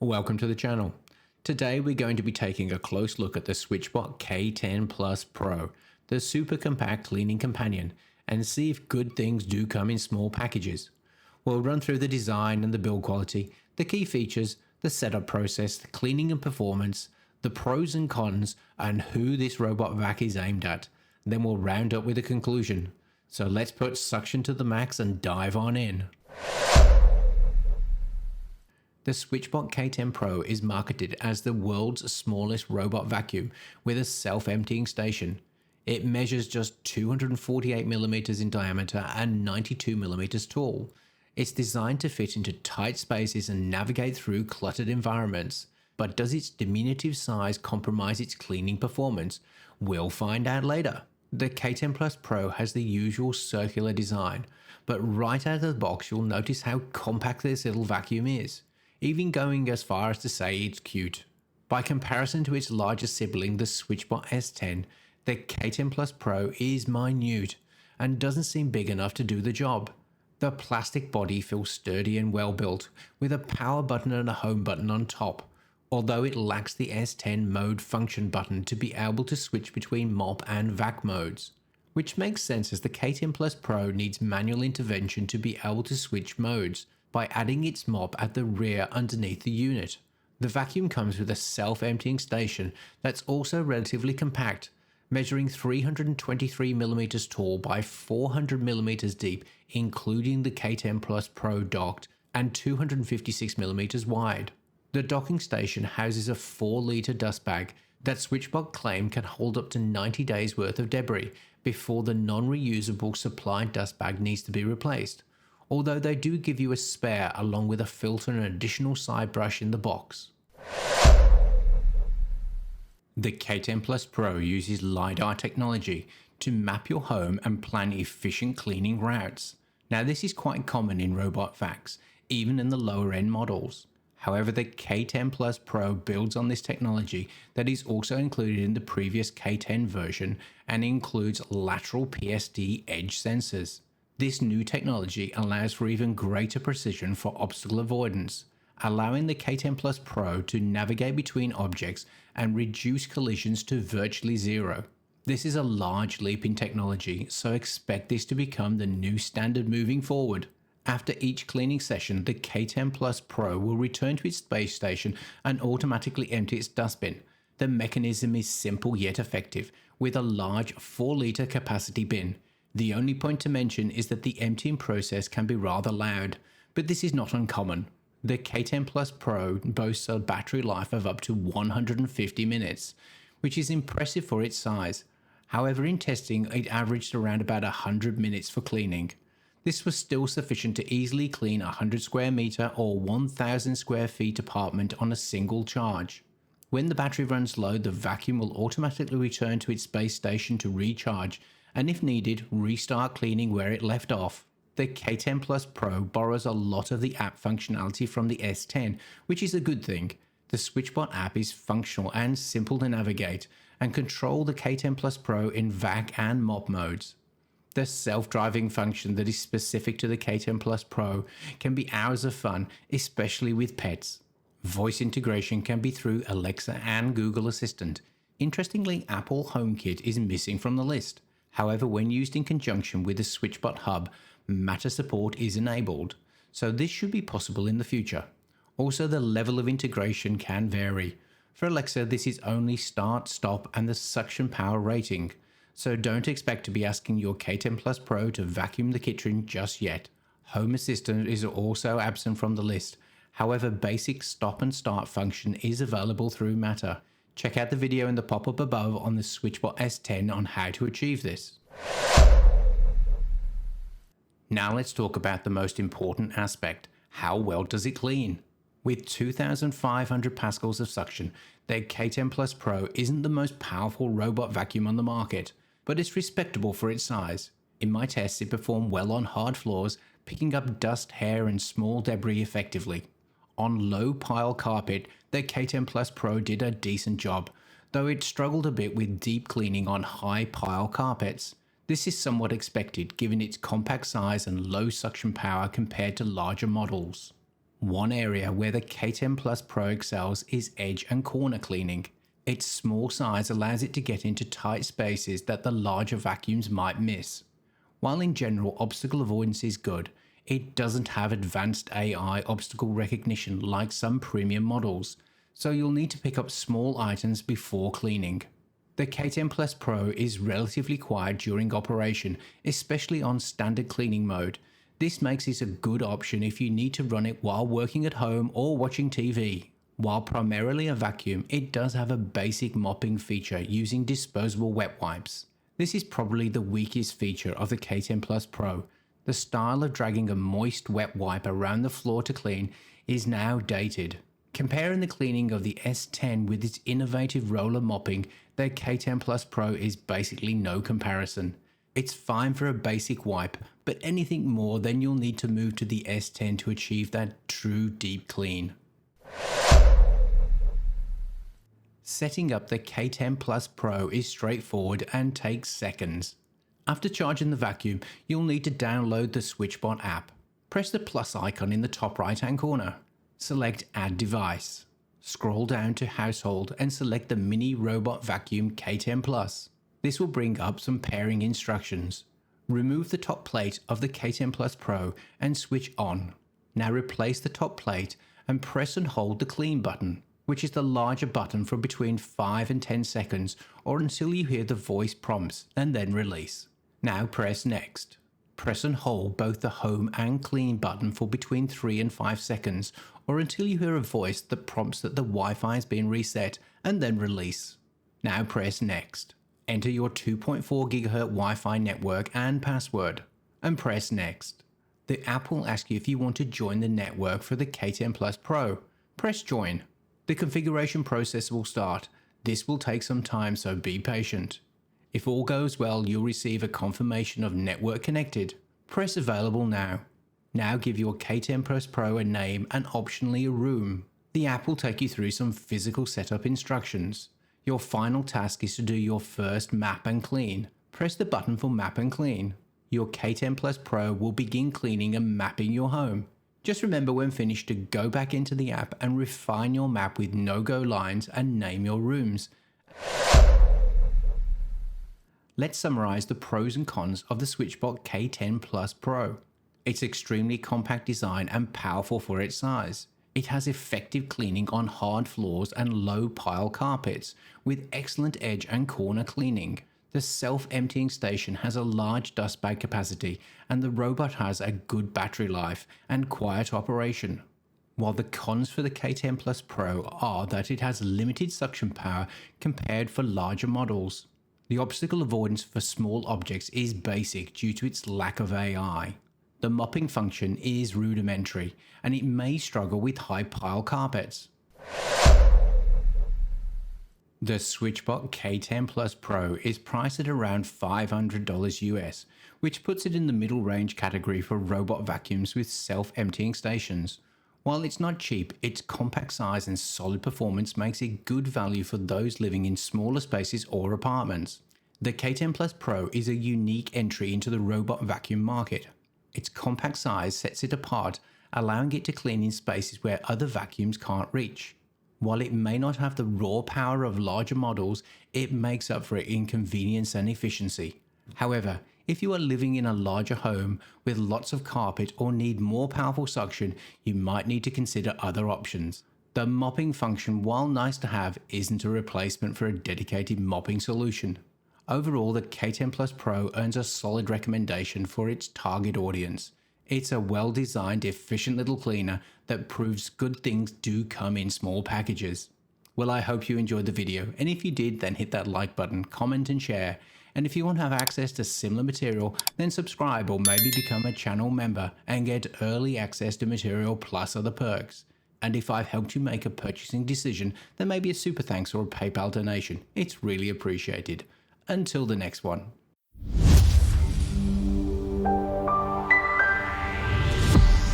Welcome to the channel. Today we're going to be taking a close look at the SwitchBot K10 Pro, the super compact cleaning companion, and see if good things do come in small packages. We'll run through the design and the build quality, the key features, the setup process, the cleaning and performance, the pros and cons, and who this robot vac is aimed at. Then we'll round up with a conclusion. So let's put suction to the max and dive on in. The SwitchBot K10 Pro is marketed as the world's smallest robot vacuum with a self-emptying station. It measures just 248mm in diameter and 92mm tall. It's designed to fit into tight spaces and navigate through cluttered environments. But does its diminutive size compromise its cleaning performance? We'll find out later. The K10 Pro has the usual circular design, but right out of the box you'll notice how compact this little vacuum is, even going as far as to say it's cute. By comparison to its larger sibling, the SwitchBot S10, the K10 Pro is minute and doesn't seem big enough to do the job. The plastic body feels sturdy and well built, with a power button and a home button on top, although it lacks the S10 mode function button to be able to switch between mop and vac modes, which makes sense as the K10 Pro needs manual intervention to be able to switch modes by adding its mop at the rear underneath the unit. The vacuum comes with a self-emptying station that's also relatively compact, measuring 323mm tall by 400mm deep, including the K10 Pro docked, and 256mm wide. The docking station houses a 4-litre dust bag that SwitchBot claim can hold up to 90 days worth of debris before the non-reusable supplied dust bag needs to be replaced, although they do give you a spare along with a filter and an additional side brush in the box. The K10 Pro uses LiDAR technology to map your home and plan efficient cleaning routes. Now this is quite common in robot vacs, even in the lower end models. However, the K10 Pro builds on this technology that is also included in the previous K10 version and includes lateral PSD edge sensors. This new technology allows for even greater precision for obstacle avoidance, allowing the K10 Pro to navigate between objects and reduce collisions to virtually zero. This is a large leap in technology, so expect this to become the new standard moving forward. After each cleaning session, the K10 Pro will return to its space station and automatically empty its dustbin. The mechanism is simple yet effective, with a large 4-litre capacity bin. The only point to mention is that the emptying process can be rather loud, but this is not uncommon. The K10 Pro boasts a battery life of up to 150 minutes, which is impressive for its size. However, in testing, it averaged around about 100 minutes for cleaning. This was still sufficient to easily clean a 100 square meter or 1,000 square feet apartment on a single charge. When the battery runs low, the vacuum will automatically return to its base station to recharge, and if needed, restart cleaning where it left off. The K10 Pro borrows a lot of the app functionality from the S10, which is a good thing. The SwitchBot app is functional and simple to navigate, and control the K10 Pro in vac and mop modes. The self-driving function that is specific to the K10 Pro can be hours of fun, especially with pets. Voice integration can be through Alexa and Google Assistant. Interestingly, Apple HomeKit is missing from the list. However, when used in conjunction with the SwitchBot Hub, Matter support is enabled, so this should be possible in the future. Also, the level of integration can vary. For Alexa, this is only start, stop, and the suction power rating, so don't expect to be asking your K10 Pro to vacuum the kitchen just yet. HomeAssistant is also absent from the list. However, basic stop and start function is available through Matter. Check out the video in the pop-up above on the SwitchBot S10 on how to achieve this. Now let's talk about the most important aspect. How well does it clean? With 2,500 pascals of suction, the K10 Pro isn't the most powerful robot vacuum on the market, but it's respectable for its size. In my tests, it performed well on hard floors, picking up dust, hair, and small debris effectively. On low pile carpet, the K10 Pro did a decent job, though it struggled a bit with deep cleaning on high pile carpets. This is somewhat expected given its compact size and low suction power compared to larger models. One area where the K10 Plus Pro excels is edge and corner cleaning. Its small size allows it to get into tight spaces that the larger vacuums might miss. While in general obstacle avoidance is good, it doesn't have advanced AI obstacle recognition like some premium models, so you'll need to pick up small items before cleaning. The K10 Plus Pro is relatively quiet during operation, especially on standard cleaning mode. This makes it a good option if you need to run it while working at home or watching TV. While primarily a vacuum, it does have a basic mopping feature using disposable wet wipes. This is probably the weakest feature of the K10 Plus Pro. The style of dragging a moist wet wipe around the floor to clean is now dated. Comparing the cleaning of the S10 with its innovative roller mopping, the K10 Plus Pro is basically no comparison. It's fine for a basic wipe, but anything more, then you'll need to move to the S10 to achieve that true deep clean. Setting up the K10 Plus Pro is straightforward and takes seconds. After charging the vacuum, you'll need to download the SwitchBot app. Press the plus icon in the top right hand corner. Select Add Device. Scroll down to Household and select the mini robot vacuum K10 Plus. This will bring up some pairing instructions. Remove the top plate of the K10 Plus Pro and switch on. Now replace the top plate and press and hold the clean button, which is the larger button, for between 5 and 10 seconds or until you hear the voice prompts, and then release. Now press Next. Press and hold both the Home and Clean button for between 3 and 5 seconds or until you hear a voice that prompts that the Wi-Fi has been reset, and then release. Now press Next. Enter your 2.4 GHz Wi-Fi network and password, and press Next. The app will ask you if you want to join the network for the K10 Plus Pro. Press Join. The configuration process will start. This will take some time, so be patient. If all goes well, you'll receive a confirmation of network connected. Press Available now. Now give your K10 Plus Pro a name and optionally a room. The app will take you through some physical setup instructions. Your final task is to do your first map and clean. Press the button for Map and Clean. Your K10 Plus Pro will begin cleaning and mapping your home. Just remember when finished to go back into the app and refine your map with no-go lines and name your rooms. Let's summarize the pros and cons of the SwitchBot K10 Plus Pro. It's extremely compact design and powerful for its size. It has effective cleaning on hard floors and low pile carpets, with excellent edge and corner cleaning. The self-emptying station has a large dust bag capacity, and the robot has a good battery life and quiet operation. While the cons for the K10 Plus Pro are that it has limited suction power compared for larger models. The obstacle avoidance for small objects is basic due to its lack of AI. The mopping function is rudimentary, and it may struggle with high pile carpets. The SwitchBot K10 Plus Pro is priced at around $500 US, which puts it in the middle range category for robot vacuums with self-emptying stations. While it's not cheap, its compact size and solid performance makes it good value for those living in smaller spaces or apartments. The K10 Plus Pro is a unique entry into the robot vacuum market. Its compact size sets it apart, allowing it to clean in spaces where other vacuums can't reach. While it may not have the raw power of larger models, it makes up for it in convenience and efficiency. However, if you are living in a larger home with lots of carpet or need more powerful suction, you might need to consider other options. The mopping function, while nice to have, isn't a replacement for a dedicated mopping solution. Overall, the K10 Plus Pro earns a solid recommendation for its target audience. It's a well-designed, efficient little cleaner that proves good things do come in small packages. Well, I hope you enjoyed the video, and if you did, then hit that like button, comment and share. And if you want to have access to similar material, then subscribe or maybe become a channel member and get early access to material plus other perks. And if I've helped you make a purchasing decision, then maybe a super thanks or a PayPal donation. It's really appreciated. Until the next one.